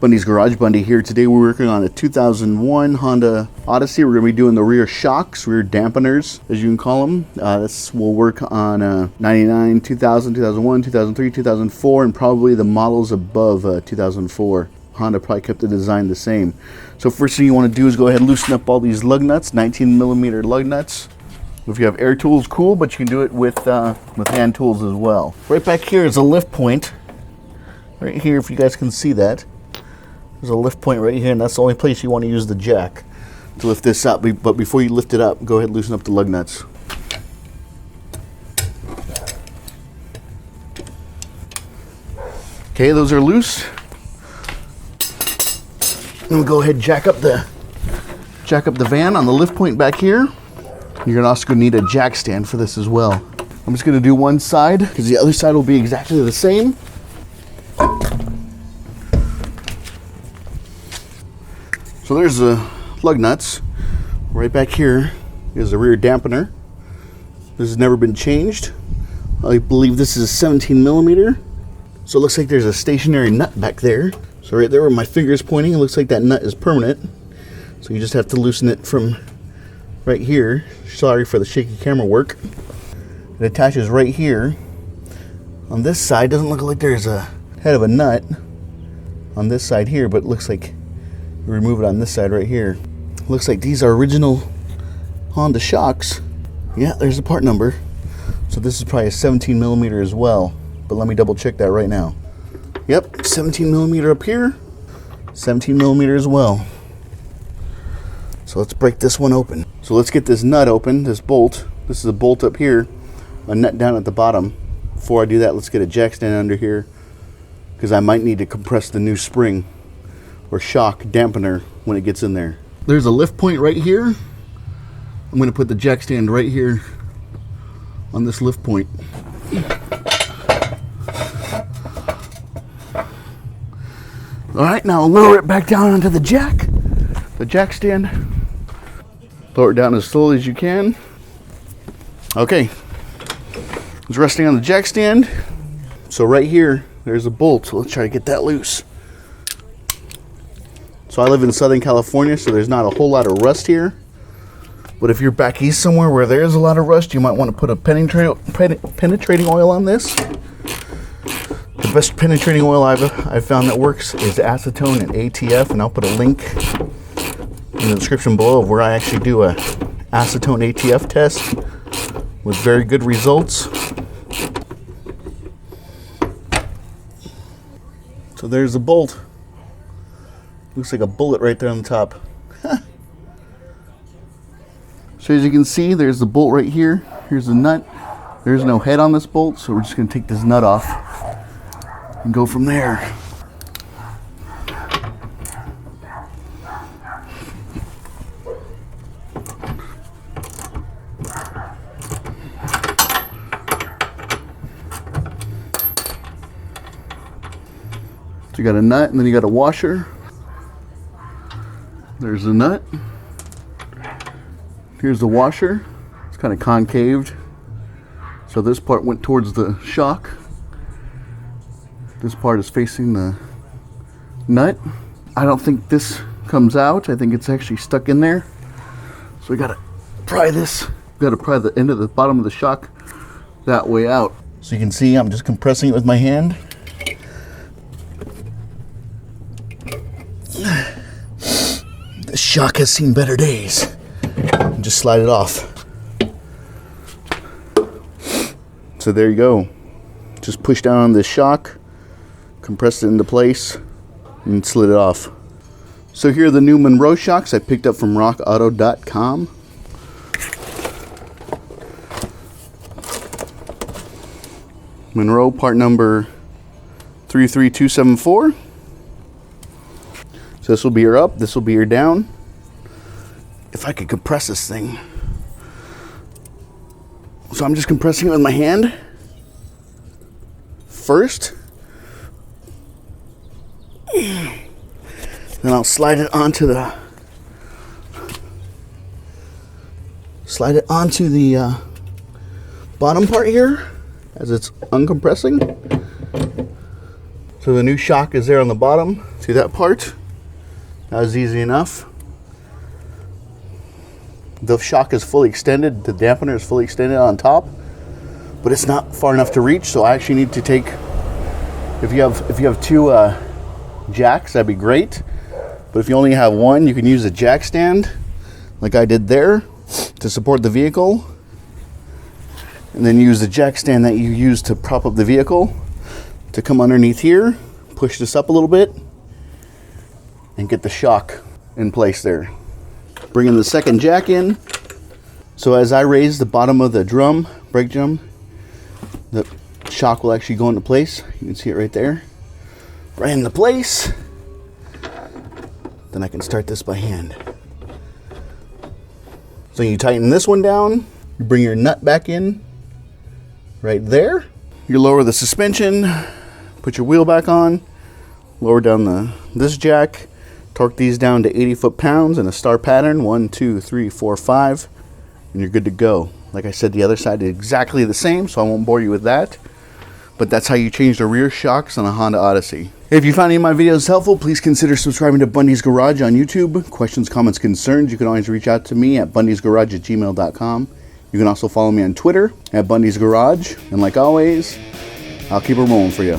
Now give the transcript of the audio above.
Bundys Garage, Bundy here. Today we're working on a 2001 Honda Odyssey. We're going to be doing the rear shocks, rear dampeners, as you can call them. We'll work on 99, 2000, 2001, 2003, 2004, and probably the models above 2004. Honda probably kept the design the same. So first thing you want to do is go ahead and loosen up all these lug nuts, 19mm lug nuts. If you have air tools, cool, but you can do it with hand tools as well. Right back here is a lift point. Right here, if you guys can see that. There's a lift point right here, and that's the only place you want to use the jack to lift this up. But before you lift it up, go ahead and loosen up the lug nuts. Okay, those are loose. And we'll go ahead and jack up the van on the lift point back here. You're also going to need a jack stand for this as well. I'm just going to do one side because the other side will be exactly the same. So there's the lug nuts. Right back here is the rear dampener. This has never been changed. I believe this is 17mm. So it looks like there's a stationary nut back there. So right there where my finger is pointing, it looks like that nut is permanent. So you just have to loosen it from right here. Sorry for the shaky camera work. It attaches right here. On this side, doesn't look like there's a head of a nut on this side here, but it looks like you remove it on this side right here. Looks like these are original Honda shocks. Yeah, there's the part number. So this is probably a 17mm as well, but let me double check that right now. Yep, 17mm up here, 17mm as well. So let's break this one open. So let's get this nut open, this bolt. This is a bolt up here, a nut down at the bottom. Before I do that, let's get a jack stand under here because I might need to compress the new spring or shock dampener when it gets in there. There's a lift point right here. I'm going to put the jack stand right here on this lift point. Alright, now lower it back down onto the jack stand. Lower it down as slowly as you can. Okay, it's resting on the jack stand. So right here, there's a bolt. So let's try to get that loose. So I live in Southern California, so there's not a whole lot of rust here. But if you're back east somewhere where there's a lot of rust, you might want to put a penetrating oil on this. The best penetrating oil I've found that works is ACETONE and ATF, and I'll put a link in the description below of where I actually do a ACETONE ATF test with very good results. So there's the bolt. Looks like a bullet right there on the top. So as you can see, there's the bolt right here. Here's the nut. There's no head on this bolt, so we're just going to take this nut off and go from there. So you got a nut and then you got a washer. There's the nut. Here's the washer. It's kind of concaved. So this part went towards the shock. This part is facing the nut. I don't think this comes out. I think it's actually stuck in there. So we gotta pry this. We gotta pry the end of the bottom of the shock that way out. So you can see I'm just compressing it with my hand. The shock has seen better days. And just slide it off. So there you go. Just push down on this shock, compress it into place, and slid it off. So here are the new Monroe shocks I picked up from rockauto.com. Monroe part number 33274. So this will be your up, this will be your down. If I could compress this thing. So I'm just compressing it with my hand first. Then I'll slide it onto the bottom part here as it's uncompressing. So the new shock is there on the bottom. See that part? That was easy enough. The shock is fully extended. The dampener is fully extended on top, but it's not far enough to reach. So I actually need to take, if you have two jacks, that'd be great. But if you only have one, you can use a jack stand like I did there to support the vehicle, and then use the jack stand that you use to prop up the vehicle to come underneath here, push this up a little bit, and get the shock in place there. Bringing the second jack in. So as I raise the bottom of the drum, brake drum, the shock will actually go into place. You can see it right there. Right into place. Then I can start this by hand. So you tighten this one down, you bring your nut back in right there. You lower the suspension, put your wheel back on, lower down this jack, torque these down to 80 foot-pounds in a star pattern, 1, 2, 3, 4, 5, and you're good to go. Like I said, the other side is exactly the same, so I won't bore you with that. But that's how you change the rear shocks on a Honda Odyssey. If you found any of my videos helpful, please consider subscribing to Bundys Garage on YouTube. Questions, comments, concerns, you can always reach out to me at bundysgarage@gmail.com. You can also follow me on Twitter at Bundys Garage. And like always, I'll keep it rolling for you.